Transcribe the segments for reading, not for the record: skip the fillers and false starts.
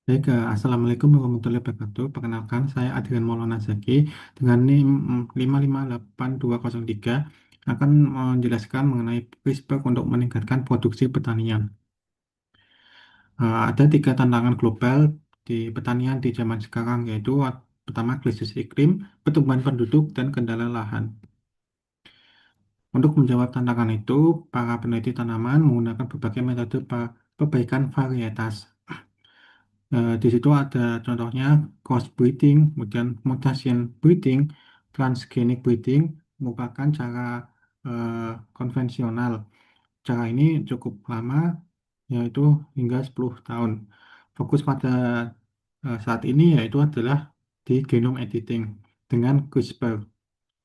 Baik, Assalamualaikum warahmatullahi wabarakatuh. Perkenalkan, saya Adrian Maulana Zaki dengan NIM 558203 akan menjelaskan mengenai CRISPR untuk meningkatkan produksi pertanian. Ada tiga tantangan global di pertanian di zaman sekarang, yaitu pertama krisis iklim, pertumbuhan penduduk, dan kendala lahan. Untuk menjawab tantangan itu, para peneliti tanaman menggunakan berbagai metode perbaikan varietas. Di situ ada contohnya cross breeding, kemudian mutation breeding, transgenic breeding merupakan cara konvensional. Cara ini cukup lama, yaitu hingga 10 tahun. Fokus pada saat ini yaitu adalah di genome editing dengan CRISPR.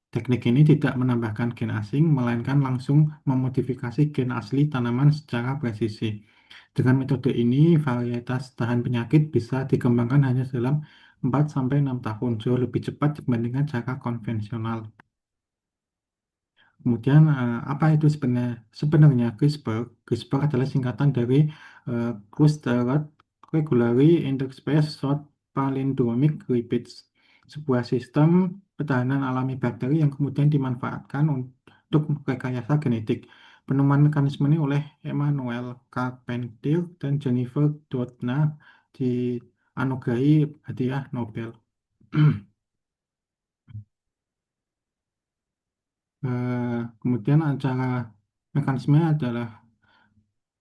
Teknik ini tidak menambahkan gen asing, melainkan langsung memodifikasi gen asli tanaman secara presisi. Dengan metode ini, varietas tahan penyakit bisa dikembangkan hanya dalam 4 sampai 6 tahun, jauh lebih cepat dibandingkan cara konvensional. Kemudian, apa itu sebenarnya CRISPR? CRISPR adalah singkatan dari Clustered Regularly Interspersed Short Palindromic Repeats, sebuah sistem pertahanan alami bakteri yang kemudian dimanfaatkan untuk rekayasa genetik. Penemuan mekanisme ini oleh Emmanuel Carpentier dan Jennifer Doudna dianugerahi hadiah Nobel. Kemudian acara mekanisme adalah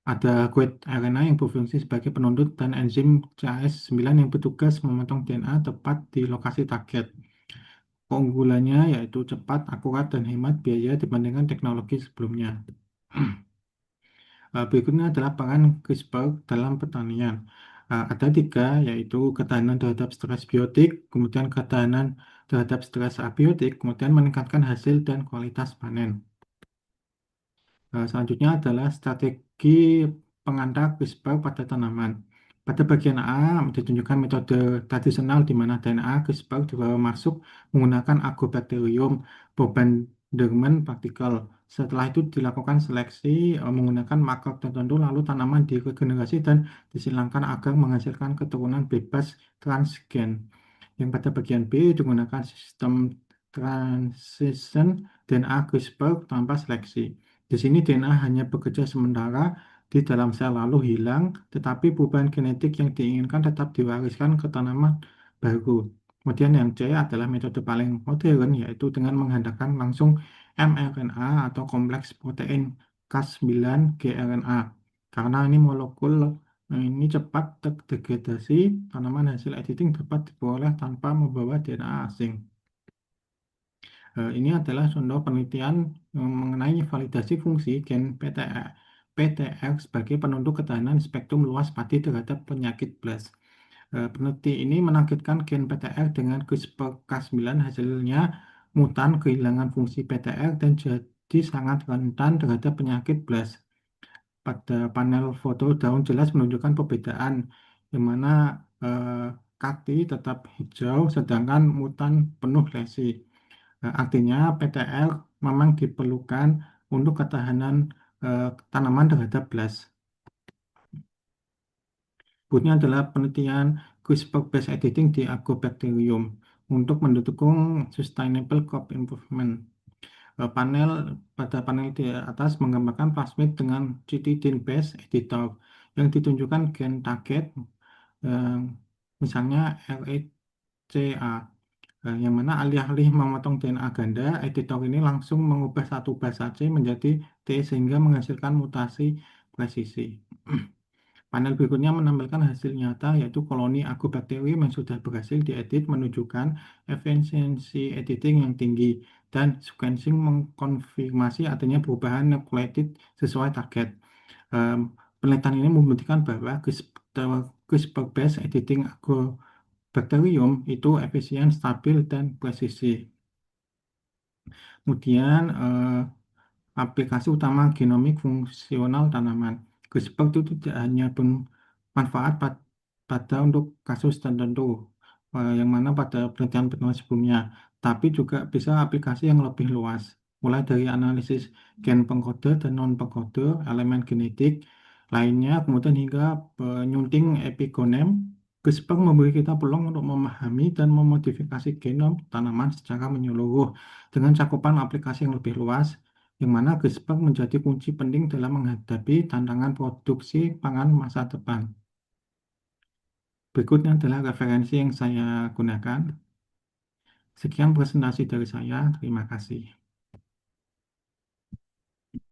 ada guide RNA yang berfungsi sebagai penuntut dan enzim CAS9 yang bertugas memotong DNA tepat di lokasi target. Keunggulannya yaitu cepat, akurat, dan hemat biaya dibandingkan teknologi sebelumnya. Berikutnya adalah peran CRISPR dalam pertanian. Ada tiga, yaitu ketahanan terhadap stres biotik, kemudian ketahanan terhadap stres abiotik, kemudian meningkatkan hasil dan kualitas panen. Selanjutnya adalah strategi pengantar CRISPR pada tanaman. Pada bagian A ditunjukkan metode tradisional di mana DNA CRISPR dibawa masuk menggunakan Agrobacterium bombardment particle. Setelah itu dilakukan seleksi menggunakan marker tertentu, lalu tanaman diregenerasi dan disilangkan agar menghasilkan keturunan bebas transgen. Yang pada bagian B digunakan sistem transition DNA CRISPR tanpa seleksi. Di sini DNA hanya bekerja sementara di dalam sel lalu hilang, tetapi perubahan genetik yang diinginkan tetap diwariskan ke tanaman baru. Kemudian yang C adalah metode paling modern, yaitu dengan mengandalkan langsung mRNA atau kompleks protein Cas9 gRNA. Karena ini molekul ini cepat terdegradasi, tanaman hasil editing dapat diperoleh tanpa membawa DNA asing. Ini adalah contoh penelitian mengenai validasi fungsi gen PTR sebagai penentu ketahanan spektrum luas padi terhadap penyakit blast. Peneliti ini menargetkan gen PTR dengan CRISPR-Cas9, hasilnya mutan kehilangan fungsi PTR dan jadi sangat rentan terhadap penyakit blast. Pada panel foto daun jelas menunjukkan perbedaan di mana kaki tetap hijau sedangkan mutan penuh lesi. Artinya PTL memang diperlukan untuk ketahanan tanaman terhadap blast. Berikutnya adalah penelitian CRISPR-based editing di Agrobacterium untuk mendukung sustainable crop improvement. Panel pada panel di atas menggambarkan plasmid dengan chitidine-based editor yang ditunjukkan gen target, eh, misalnya RECA. Yang mana alih-alih memotong DNA ganda, editor ini langsung mengubah satu basa C menjadi T sehingga menghasilkan mutasi presisi. Panel berikutnya menampilkan hasil nyata yaitu koloni Agrobacterium yang sudah berhasil diedit menunjukkan efisiensi editing yang tinggi dan sequencing mengkonfirmasi adanya perubahan nucleotide sesuai target. Penelitian ini membuktikan bahwa CRISPR-based editing Agrobacterium itu efisien, stabil, dan presisi. Kemudian aplikasi utama genomik fungsional tanaman. CRISPR itu tidak hanya bermanfaat pada untuk kasus tertentu, yang mana pada penelitian-penelitian sebelumnya, tapi juga bisa aplikasi yang lebih luas, mulai dari analisis gen pengkode dan non-pengkode, elemen genetik lainnya, kemudian hingga penyunting epigenom CRISPR memberi kita peluang untuk memahami dan memodifikasi genom tanaman secara menyeluruh dengan cakupan aplikasi yang lebih luas, yang mana CRISPR menjadi kunci penting dalam menghadapi tantangan produksi pangan masa depan. Berikutnya adalah referensi yang saya gunakan. Sekian presentasi dari saya. Terima kasih.